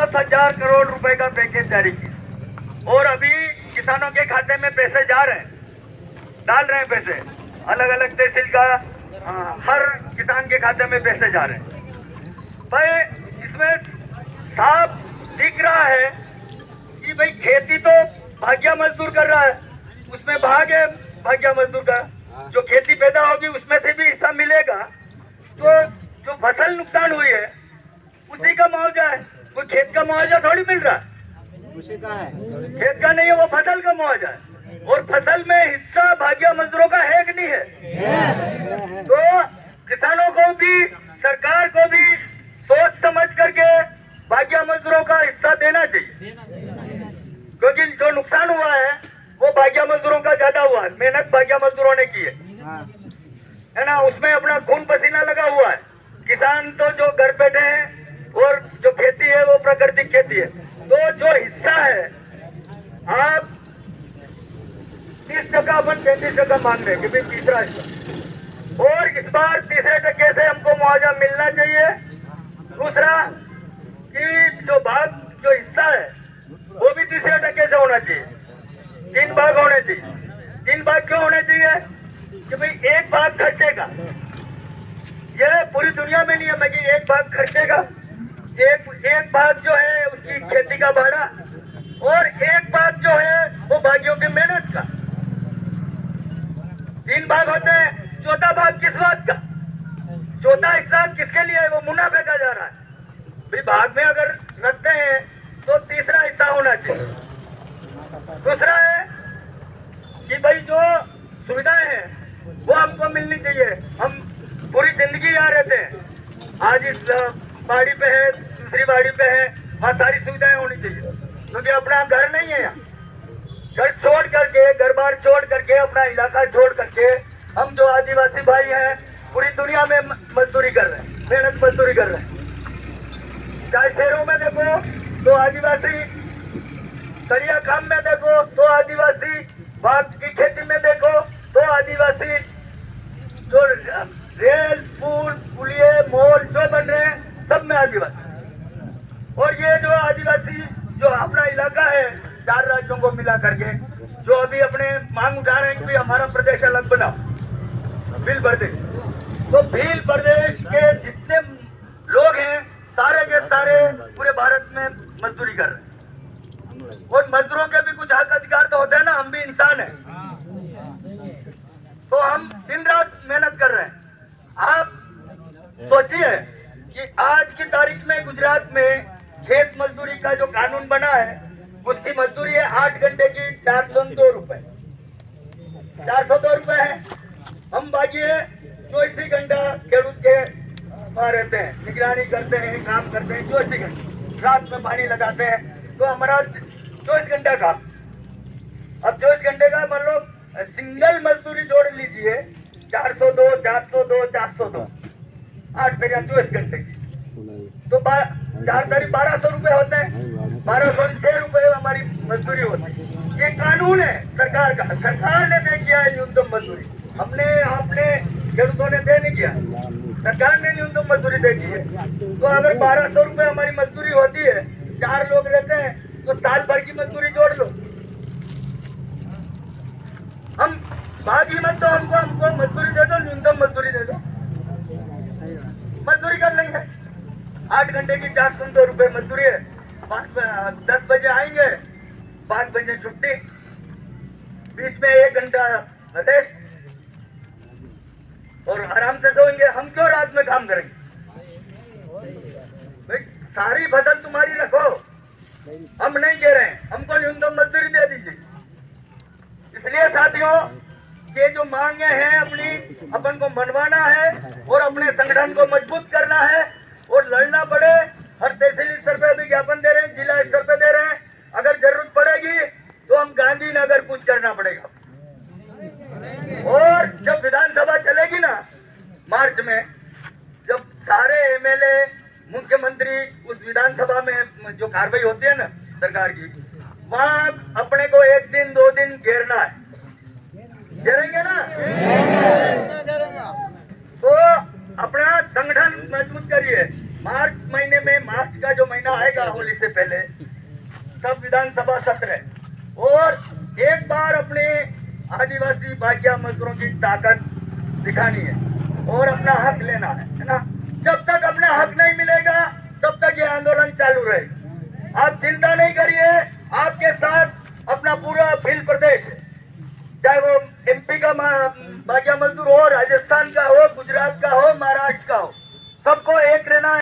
10,000 करोड़ रुपए का पैकेज जारी किया और अभी किसानों के खाते में पैसे जा रहे हैं, डाल रहे हैं पैसे, अलग अलग तहसील का हर किसान के खाते में पैसे जा रहे हैं। भाई इसमें साफ दिख रहा है कि भाई खेती तो भाग्य मजदूर कर रहा है, उसमें भाग है भाग्य मजदूर का, जो खेती पैदा होगी उसमें से भी हिस्सा मिलेगा। तो जो फसल नुकसान हुई है उसी का मुआवजा है, वो खेत का मुआवजा थोड़ी मिल रहा है, उसी का है, खेत का नहीं है, वो फसल का मुआवजा है। और फसल में हिस्सा भाग्य मजदूरों का है कि नहीं है? तो किसानों को भी सरकार को भी सोच समझ करके भाग्य मजदूरों का हिस्सा देना चाहिए, क्योंकि जो नुकसान हुआ है वो भाग्य मजदूरों का ज्यादा हुआ है, मेहनत भाग्य मजदूरों ने की है ना, उसमें अपना खून पसीना लगा हुआ है। किसान तो जो घर बैठे हैं और जो खेती है वो प्राकृतिक खेती है। तो जो हिस्सा है आप 30% अपन 33% मांग रहे हैं कि भाई तीसरा हिस्सा, और इस बार तीसरे टक्के से हमको मुआवजा मिलना चाहिए। दूसरा कि जो हिस्सा है वो भी तीसरे टक्के से होना चाहिए, 3 भाग होने चाहिए। 3 भाग क्यों होने चाहिए कि भाई एक भाग खर्चे का, ये पूरी दुनिया में नियम है कि एक भाग खर्चे का, एक भाग जो है उसकी खेती का भाड़ा, और एक भाग जो है वो भाइयों की मेहनत का। 3 भाग होते हैं, चौथा भाग किस बात का, चौथा हिस्सा किसके लिए है, वो मुनाफे का जा रहा है। भाई भाग में अगर रखते हैं तो तीसरा हिस्सा होना चाहिए। दूसरा है कि भाई जो सुविधाएं हैं वो हमको मिलनी चाहिए। हम पूरी जिंदगी यहाँ रहते हैं, आज इस बाड़ी पे है, दूसरी बाड़ी पे है, वहाँ सारी सुविधाएं होनी चाहिए, क्योंकि अपना घर नहीं है यहाँ। घर छोड़ करके, घर बार छोड़ करके, अपना इलाका छोड़ करके हम जो आदिवासी भाई हैं पूरी दुनिया में मजदूरी कर रहे हैं, मेहनत मजदूरी कर रहे हैं। चाहे शहरों में देखो तो आदिवासी, करिया काम में देखो तो आदिवासी, बाग की खेती में देखो तो आदिवासी, जो रेल पुल पुलिये मॉल जो बन रहे हैं सब में आदिवासी। और ये जो आदिवासी जो अपना इलाका है 4 राज्यों को मिला करके जो अभी अपने मांग उठा रहे हैं कि हमारा प्रदेश अलग बनाओ, भील प्रदेश, तो भील प्रदेश के जितने लोग हैं सारे के सारे पूरे भारत में मजदूरी कर रहे हैं, और मजदूरों के भी कुछ हक अधिकार तो होते हैं ना, हम भी इंसान हैं, तो हम दिन रात मेहनत कर रहे हैं। आप सोचिए कि आज की तारीख में गुजरात में खेत मजदूरी का जो कानून बना है उसकी मजदूरी है 8 घंटे की 402 रुपए, 402 रुपए है। हम बाकी 24 घंटा खेडूत के वहाँ रहते हैं, निगरानी करते हैं, काम करते हैं 24 घंटे, रात में पानी लगाते हैं, तो हमारा 24 घंटा काम। अब 24 घंटे का मान लो सिंगल मजदूरी जोड़ लीजिए, 402, 402, 402, 8 फेरिया 24 घंटे की, तो 1200 रुपए होते हैं, 1206 रुपए हमारी मजदूरी होती है। ये कानून है सरकार का, सरकार ने तय किया है न्यूनतम मजदूरी, हमने आपने खेडूतों ने तय नहीं किया, सरकार ने न्यूनतम मजदूरी तय की है। तो अगर 1200 रुपए हमारी मजदूरी होती है, 4 लोग रहते हैं, तो साल भर की मजदूरी जोड़ लो। हम भागी मत, तो हमको मजदूरी दे दो, न्यूनतम मजदूरी दे दो, मजदूरी कर लेंगे। 8 घंटे की 402 रुपए मजदूरी है, 10 बजे आएंगे, 5 बजे छुट्टी, बीच में 1 घंटा रेस्ट, और आराम से सोएंगे। हम क्यों रात में काम करेंगे भाई, सारी फसल तुम्हारी रखो, हम नहीं कह रहे हैं, हमको न्यूनतम मजदूरी दे दीजिए। इसलिए साथियों ये जो मांगे हैं अपनी, अपन को मनवाना है और अपने संगठन को मजबूत करना है और लड़ना पड़े। हर तहसील स्तर पे भी ज्ञापन दे रहे हैं, जिला स्तर पे दे रहे हैं, अगर जरूरत पड़ेगी तो हम गांधीनगर कुछ करना पड़ेगा। और जब विधानसभा चलेगी ना मार्च में, जब सारे एमएलए मुख्यमंत्री उस विधानसभा में जो कार्रवाई होती है ना सरकार की, वहां अपने को 1 दिन 2 दिन घेरना है, घेरेंगे ना, तो अपना संगठन मजबूत करिए। मार्च महीने में, मार्च का जो महीना आएगा होली से पहले, तब विधानसभा सत्र है और एक बार अपने आदिवासी भाग्य मजदूरों की ताकत दिखानी है और अपना हक लेना है ना। जब तक अपना हक नहीं मिलेगा तब तक ये आंदोलन चालू रहेगा। आप चिंता नहीं करिए, आपके साथ अपना पूरा भील प्रदेश है, चाहे वो एमपी का भाग्य मजदूर हो, राजस्थान का हो, गुजरात का हो, महाराष्ट्र का हो, सबको एक रहना है।